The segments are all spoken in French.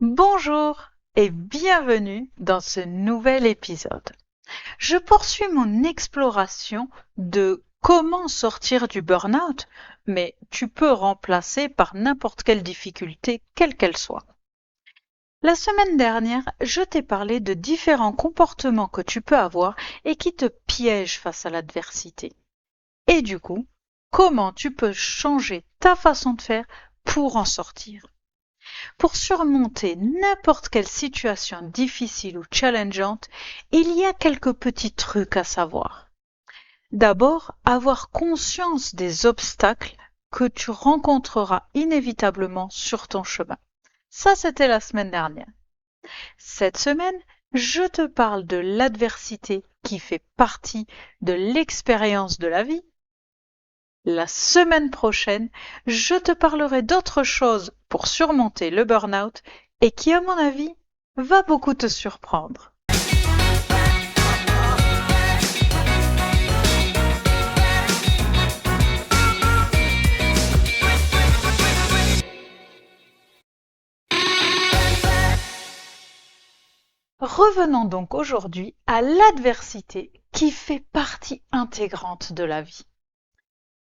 Bonjour et bienvenue dans ce nouvel épisode. Je poursuis mon exploration de comment sortir du burn-out, mais tu peux remplacer par n'importe quelle difficulté, quelle qu'elle soit. La semaine dernière, je t'ai parlé de différents comportements que tu peux avoir et qui te piègent face à l'adversité. Et du coup, comment tu peux changer ta façon de faire pour en sortir. Pour surmonter n'importe quelle situation difficile ou challengeante, il y a quelques petits trucs à savoir. D'abord, avoir conscience des obstacles que tu rencontreras inévitablement sur ton chemin. Ça, c'était la semaine dernière. Cette semaine, je te parle de l'adversité qui fait partie de l'expérience de la vie. La semaine prochaine, je te parlerai d'autre chose pour surmonter le burn-out et qui, à mon avis, va beaucoup te surprendre. Revenons donc aujourd'hui à l'adversité qui fait partie intégrante de la vie.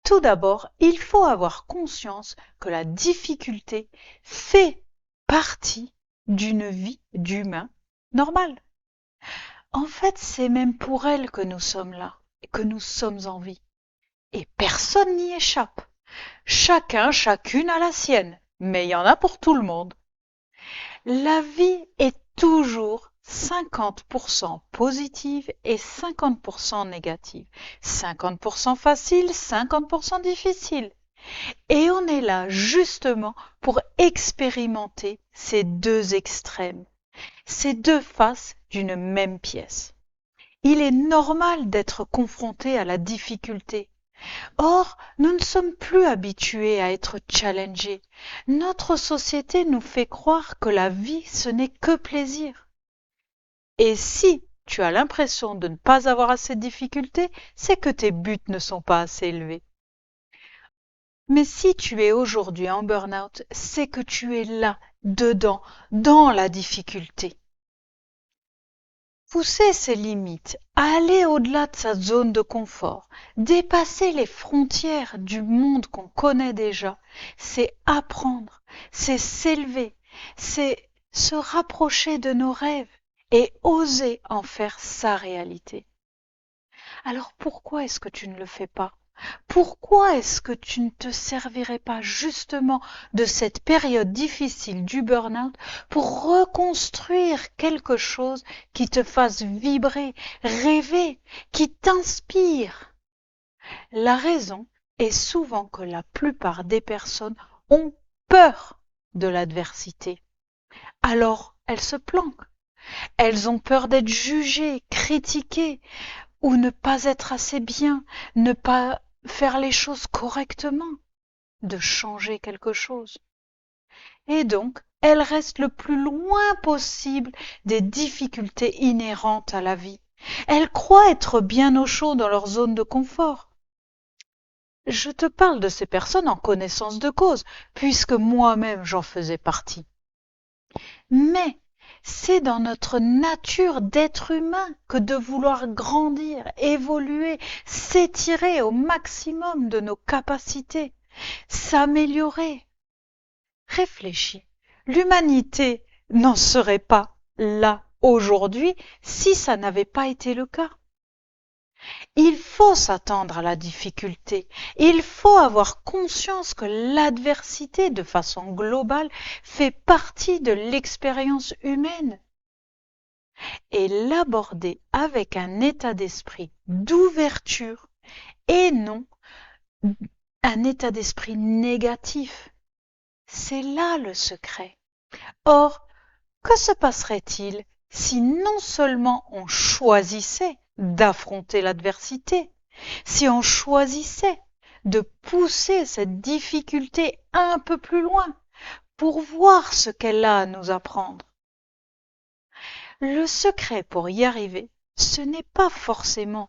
Tout d'abord, il faut avoir conscience que la difficulté fait partie d'une vie d'humain normale. En fait, c'est même pour elle que nous sommes là, et que nous sommes en vie. Et personne n'y échappe. Chacun, chacune a la sienne, mais il y en a pour tout le monde. La vie est toujours 50% positive et 50% négative. 50% facile, 50% difficile. Et on est là justement pour expérimenter ces deux extrêmes, ces deux faces d'une même pièce. Il est normal d'être confronté à la difficulté. Or, nous ne sommes plus habitués à être challengés. Notre société nous fait croire que la vie, ce n'est que plaisir. Et si tu as l'impression de ne pas avoir assez de difficultés, c'est que tes buts ne sont pas assez élevés. Mais si tu es aujourd'hui en burn-out, c'est que tu es là, dedans, dans la difficulté. Pousser ses limites, aller au-delà de sa zone de confort, dépasser les frontières du monde qu'on connaît déjà, c'est apprendre, c'est s'élever, c'est se rapprocher de nos rêves et oser en faire sa réalité. Alors pourquoi est-ce que tu ne le fais pas ? Pourquoi est-ce que tu ne te servirais pas justement de cette période difficile du burn-out pour reconstruire quelque chose qui te fasse vibrer, rêver, qui t'inspire? La raison est souvent que la plupart des personnes ont peur de l'adversité. Alors, elles se planquent. Elles ont peur d'être jugées, critiquées, ou ne pas être assez bien, ne pas faire les choses correctement, de changer quelque chose. Et donc, elles restent le plus loin possible des difficultés inhérentes à la vie. Elles croient être bien au chaud dans leur zone de confort. Je te parle de ces personnes en connaissance de cause, puisque moi-même j'en faisais partie. Mais c'est dans notre nature d'être humain que de vouloir grandir, évoluer, s'étirer au maximum de nos capacités, s'améliorer. Réfléchis, l'humanité n'en serait pas là aujourd'hui si ça n'avait pas été le cas. Il faut s'attendre à la difficulté. Il faut avoir conscience que l'adversité, de façon globale, fait partie de l'expérience humaine. Et l'aborder avec un état d'esprit d'ouverture et non un état d'esprit négatif. C'est là le secret. Or, que se passerait-il si non seulement on choisissait d'affronter l'adversité, si on choisissait de pousser cette difficulté un peu plus loin pour voir ce qu'elle a à nous apprendre? Le secret pour y arriver, ce n'est pas forcément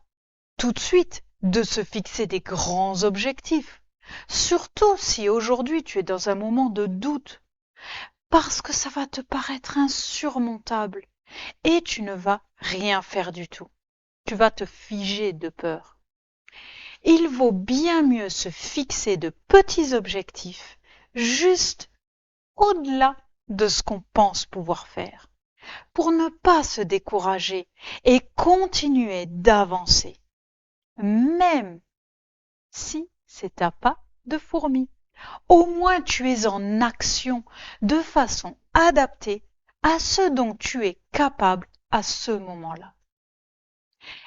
tout de suite de se fixer des grands objectifs, surtout si aujourd'hui tu es dans un moment de doute. parce que ça va te paraître insurmontable et tu ne vas rien faire du tout. Tu vas te figer de peur. Il vaut bien mieux se fixer de petits objectifs, juste au-delà de ce qu'on pense pouvoir faire, pour ne pas se décourager et continuer d'avancer, même si c'est à pas de fourmi. Au moins tu es en action de façon adaptée à ce dont tu es capable à ce moment-là.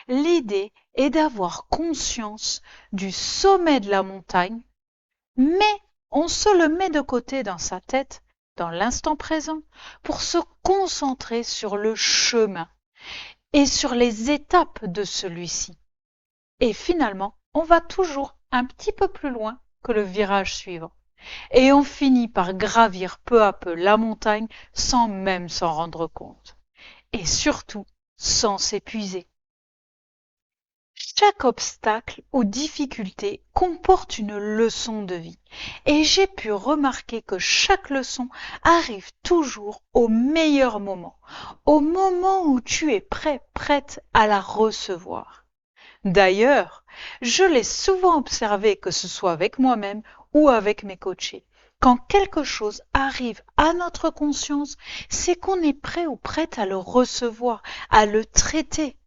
L'idée est d'avoir conscience du sommet de la montagne, mais on se le met de côté dans sa tête, dans l'instant présent, pour se concentrer sur le chemin et sur les étapes de celui-ci. Et finalement, on va toujours un petit peu plus loin que le virage suivant. Et on finit par gravir peu à peu la montagne sans même s'en rendre compte. Et surtout, sans s'épuiser. Chaque obstacle ou difficulté comporte une leçon de vie. Et j'ai pu remarquer que chaque leçon arrive toujours au meilleur moment, au moment où tu es prête à la recevoir. D'ailleurs, je l'ai souvent observé, que ce soit avec moi-même ou avec mes coachés. Quand quelque chose arrive à notre conscience, c'est qu'on est prêt ou prête à le recevoir, à le traiter.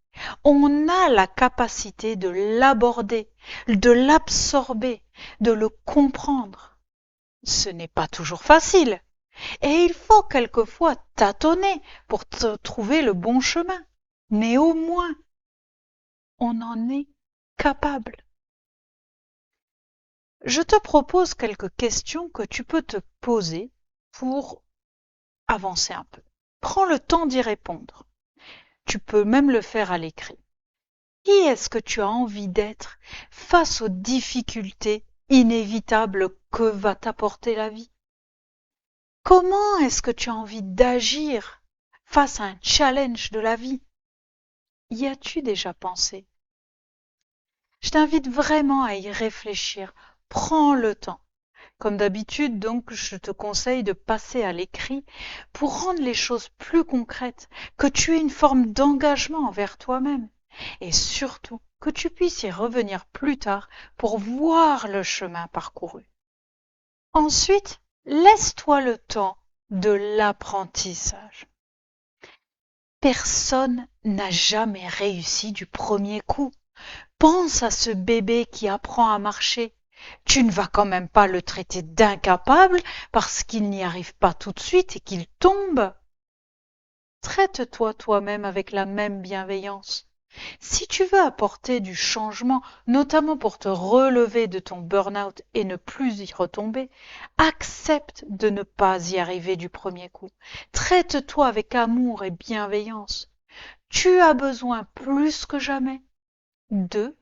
On a la capacité de l'aborder, de l'absorber, de le comprendre. Ce n'est pas toujours facile et il faut quelquefois tâtonner pour trouver le bon chemin. Mais au moins, on en est capable. Je te propose quelques questions que tu peux te poser pour avancer un peu. Prends le temps d'y répondre. Tu peux même le faire à l'écrit. Qui est-ce que tu as envie d'être face aux difficultés inévitables que va t'apporter la vie? Comment est-ce que tu as envie d'agir face à un challenge de la vie? Y as-tu déjà pensé? Je t'invite vraiment à y réfléchir. Prends le temps. Comme d'habitude, donc, je te conseille de passer à l'écrit pour rendre les choses plus concrètes, que tu aies une forme d'engagement envers toi-même et surtout que tu puisses y revenir plus tard pour voir le chemin parcouru. Ensuite, laisse-toi le temps de l'apprentissage. Personne n'a jamais réussi du premier coup. Pense à ce bébé qui apprend à marcher. Tu ne vas quand même pas le traiter d'incapable parce qu'il n'y arrive pas tout de suite et qu'il tombe. Traite-toi toi-même avec la même bienveillance. Si tu veux apporter du changement, notamment pour te relever de ton burn-out et ne plus y retomber, accepte de ne pas y arriver du premier coup. Traite-toi avec amour et bienveillance. Tu as besoin plus que jamais de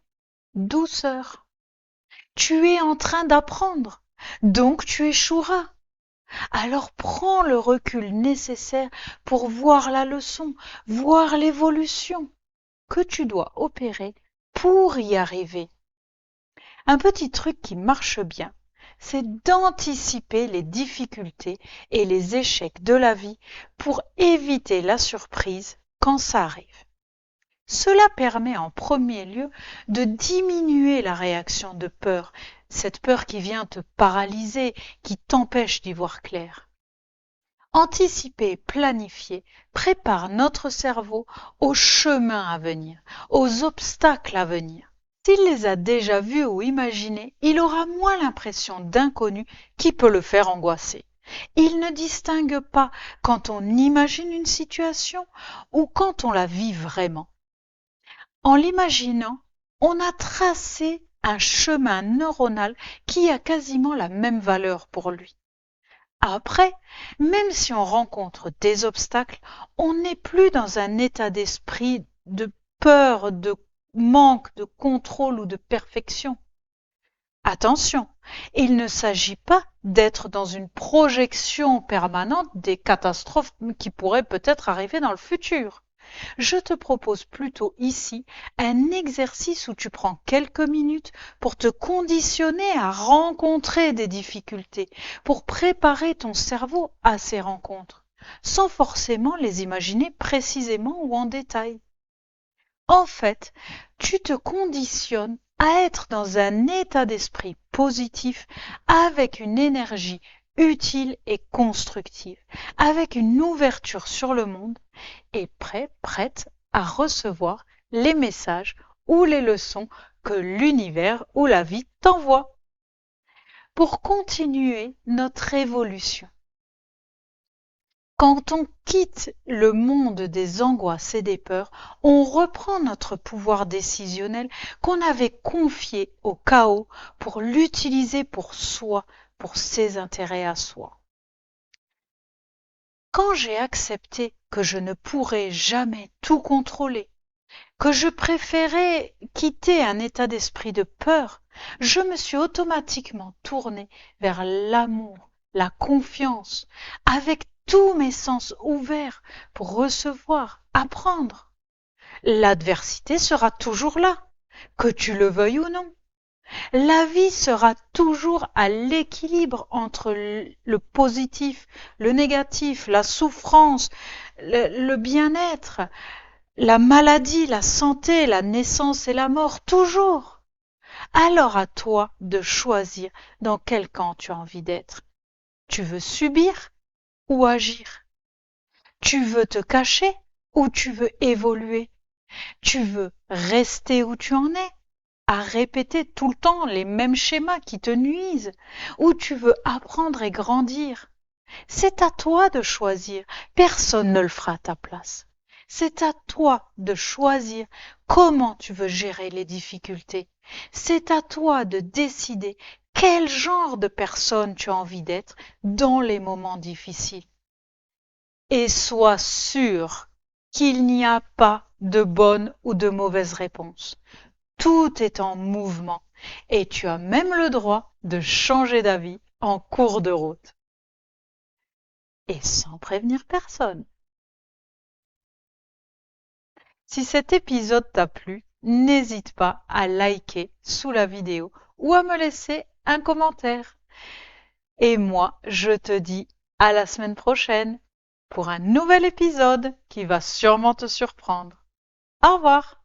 douceur. Tu es en train d'apprendre, donc tu échoueras. Alors prends le recul nécessaire pour voir la leçon, voir l'évolution que tu dois opérer pour y arriver. Un petit truc qui marche bien, c'est d'anticiper les difficultés et les échecs de la vie pour éviter la surprise quand ça arrive. Cela permet en premier lieu de diminuer la réaction de peur, cette peur qui vient te paralyser, qui t'empêche d'y voir clair. Anticiper et planifier prépare notre cerveau aux chemins à venir, aux obstacles à venir. S'il les a déjà vus ou imaginés, il aura moins l'impression d'inconnu qui peut le faire angoisser. Il ne distingue pas quand on imagine une situation ou quand on la vit vraiment. En l'imaginant, on a tracé un chemin neuronal qui a quasiment la même valeur pour lui. Après, même si on rencontre des obstacles, on n'est plus dans un état d'esprit de peur, de manque de contrôle ou de perfection. Attention, il ne s'agit pas d'être dans une projection permanente des catastrophes qui pourraient peut-être arriver dans le futur. Je te propose plutôt ici un exercice où tu prends quelques minutes pour te conditionner à rencontrer des difficultés, pour préparer ton cerveau à ces rencontres, sans forcément les imaginer précisément ou en détail. En fait, tu te conditionnes à être dans un état d'esprit positif avec une énergie utile et constructive, avec une ouverture sur le monde et prête à recevoir les messages ou les leçons que l'univers ou la vie t'envoie. Pour continuer notre évolution, quand on quitte le monde des angoisses et des peurs, on reprend notre pouvoir décisionnel qu'on avait confié au chaos pour l'utiliser pour soi, pour ses intérêts à soi. Quand j'ai accepté que je ne pourrais jamais tout contrôler, que je préférais quitter un état d'esprit de peur, je me suis automatiquement tournée vers l'amour, la confiance, avec tous mes sens ouverts pour recevoir, apprendre. L'adversité sera toujours là, que tu le veuilles ou non. La vie sera toujours à l'équilibre entre le positif, le négatif, la souffrance, le bien-être, la maladie, la santé, la naissance et la mort, toujours. Alors à toi de choisir dans quel camp tu as envie d'être. Tu veux subir ou agir? Tu veux te cacher ou tu veux évoluer? Tu veux rester où tu en es, à répéter tout le temps les mêmes schémas qui te nuisent, ou tu veux apprendre et grandir? C'est à toi de choisir, personne ne le fera à ta place. C'est à toi de choisir comment tu veux gérer les difficultés. C'est à toi de décider quel genre de personne tu as envie d'être dans les moments difficiles. Et sois sûr qu'il n'y a pas de bonne ou de mauvaise réponse. Tout est en mouvement et tu as même le droit de changer d'avis en cours de route. Et sans prévenir personne. Si cet épisode t'a plu, n'hésite pas à liker sous la vidéo ou à me laisser un commentaire. Et moi, je te dis à la semaine prochaine pour un nouvel épisode qui va sûrement te surprendre. Au revoir!